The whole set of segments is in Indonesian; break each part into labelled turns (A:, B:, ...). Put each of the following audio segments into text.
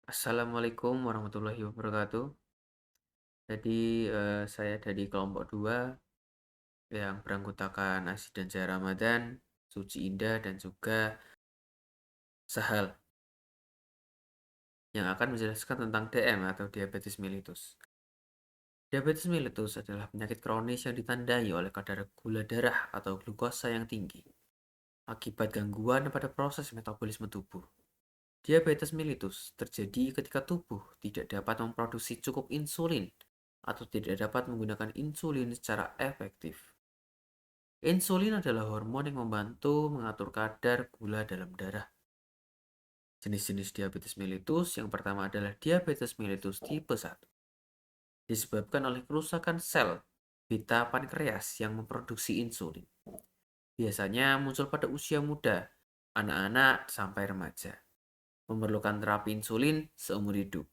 A: Assalamualaikum warahmatullahi wabarakatuh. Saya dari kelompok 2 yang beranggotakan Asy dan Zahra Ramadan, Suci Indah, dan juga Sahal yang akan menjelaskan tentang DM atau diabetes mellitus. Diabetes mellitus adalah penyakit kronis yang ditandai oleh kadar gula darah atau glukosa yang tinggi akibat gangguan pada proses metabolisme tubuh. Diabetes mellitus terjadi ketika tubuh tidak dapat memproduksi cukup insulin atau tidak dapat menggunakan insulin secara efektif. Insulin adalah hormon yang membantu mengatur kadar gula dalam darah. Jenis-jenis diabetes mellitus yang pertama adalah diabetes mellitus tipe 1. Disebabkan oleh kerusakan sel beta pankreas yang memproduksi insulin. Biasanya muncul pada usia muda, anak-anak sampai remaja. Memerlukan terapi insulin seumur hidup.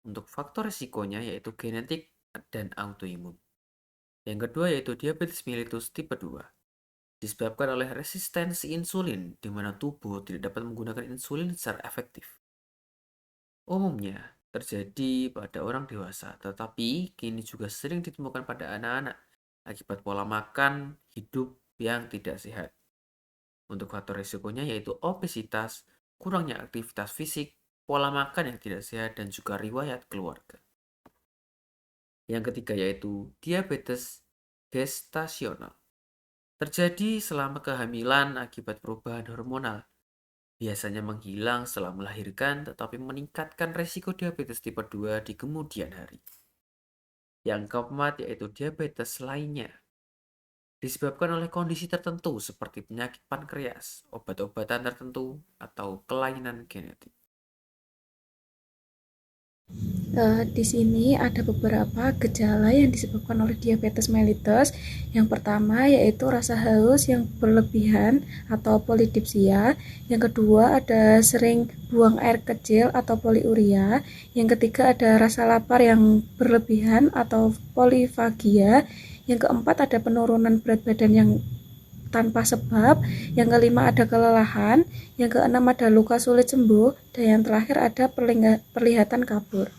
A: Untuk faktor risikonya yaitu genetik dan autoimun. Yang kedua yaitu diabetes mellitus tipe 2. Disebabkan oleh resistensi insulin di mana tubuh tidak dapat menggunakan insulin secara efektif. Umumnya terjadi pada orang dewasa, tetapi kini juga sering ditemukan pada anak-anak akibat pola makan hidup yang tidak sehat. Untuk faktor risikonya yaitu obesitas, kurangnya aktivitas fisik, pola makan yang tidak sehat, dan juga riwayat keluarga. Yang ketiga yaitu diabetes gestasional. Terjadi selama kehamilan akibat perubahan hormonal. Biasanya menghilang setelah melahirkan tetapi meningkatkan resiko diabetes tipe 2 di kemudian hari. Yang keempat yaitu diabetes lainnya. Disebabkan oleh kondisi tertentu seperti penyakit pankreas, obat-obatan tertentu, atau kelainan genetik.
B: Di sini ada beberapa gejala yang disebabkan oleh diabetes mellitus. Yang pertama yaitu rasa haus yang berlebihan atau polidipsia. Yang kedua ada sering buang air kecil atau poliuria. Yang ketiga ada rasa lapar yang berlebihan atau polifagia. Yang keempat ada penurunan berat badan yang tanpa sebab. Yang kelima ada kelelahan. Yang keenam ada luka sulit sembuh. Dan yang terakhir ada perlihatan kabur.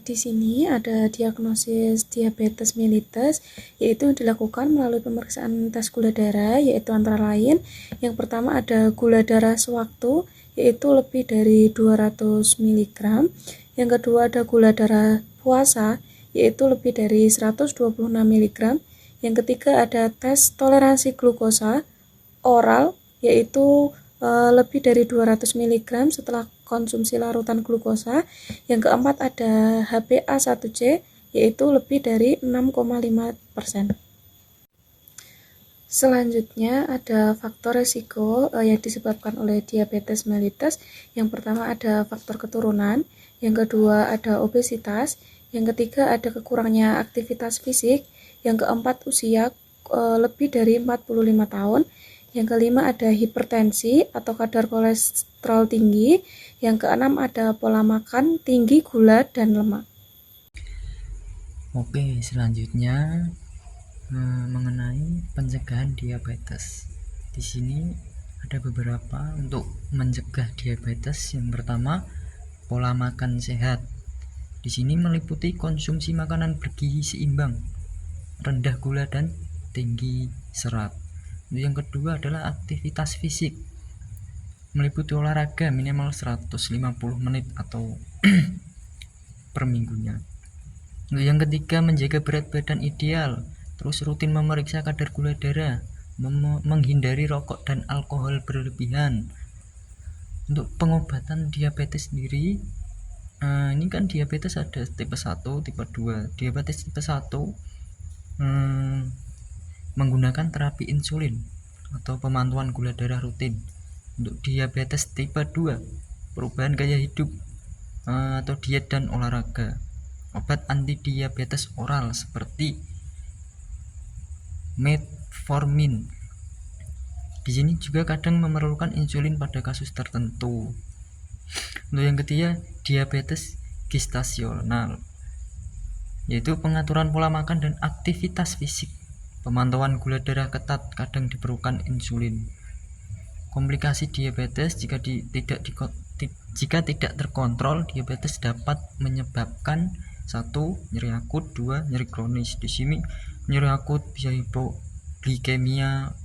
B: Di sini ada diagnosis diabetes mellitus, yaitu dilakukan melalui pemeriksaan tes gula darah, yaitu antara lain yang pertama ada gula darah sewaktu, yaitu lebih dari 200 mg. Yang kedua ada gula darah puasa, yaitu lebih dari 126 mg. Yang ketiga ada tes toleransi glukosa oral, yaitu lebih dari 200 mg setelah konsumsi larutan glukosa. Yang keempat ada HbA1c, yaitu lebih dari 6,5%. Selanjutnya ada faktor risiko yang disebabkan oleh diabetes mellitus. Yang pertama ada faktor keturunan, yang kedua ada obesitas, yang ketiga ada kekurangnya aktivitas fisik, yang keempat usia lebih dari 45 tahun, yang kelima ada hipertensi atau kadar kolesterol tinggi, yang keenam ada pola makan tinggi gula dan lemak.
C: Oke, selanjutnya mengenai pencegahan diabetes. Di sini ada beberapa untuk mencegah diabetes. Yang pertama, pola makan sehat. Di sini meliputi konsumsi makanan bergizi seimbang, rendah gula dan tinggi serat. Yang kedua adalah aktivitas fisik, meliputi olahraga minimal 150 menit atau per minggunya. Yang ketiga menjaga berat badan ideal, terus rutin memeriksa kadar gula darah, menghindari rokok dan alkohol berlebihan. Untuk pengobatan diabetes sendiri, ini kan diabetes ada tipe 1, tipe 2. Diabetes tipe 1 menggunakan terapi insulin atau pemantauan gula darah rutin. Untuk diabetes tipe 2, perubahan gaya hidup atau diet dan olahraga. Obat anti diabetes oral seperti metformin. Di sini juga kadang memerlukan insulin pada kasus tertentu. Untuk yang ketiga, diabetes gestasional, yaitu pengaturan pola makan dan aktivitas fisik. Pemantauan gula darah ketat, kadang diperlukan insulin. Komplikasi diabetes jika Jika tidak terkontrol, diabetes dapat menyebabkan 1. Nyeri akut, 2. Nyeri kronis. Di sini nyeri akut bisa hipoglikemia,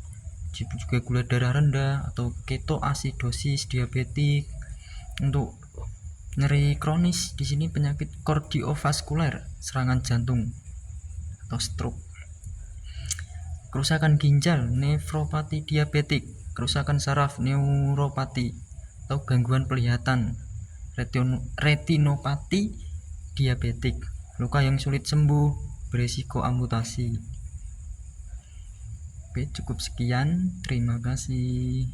C: juga gula darah rendah atau ketoasidosis diabetik. Untuk nyeri kronis di sini penyakit kardiovaskuler, serangan jantung atau stroke. Kerusakan ginjal, nefropati diabetik. Kerusakan saraf, neuropati atau gangguan penglihatan, retinopati diabetik. Luka yang sulit sembuh, berisiko amputasi. Oke, cukup sekian. Terima kasih.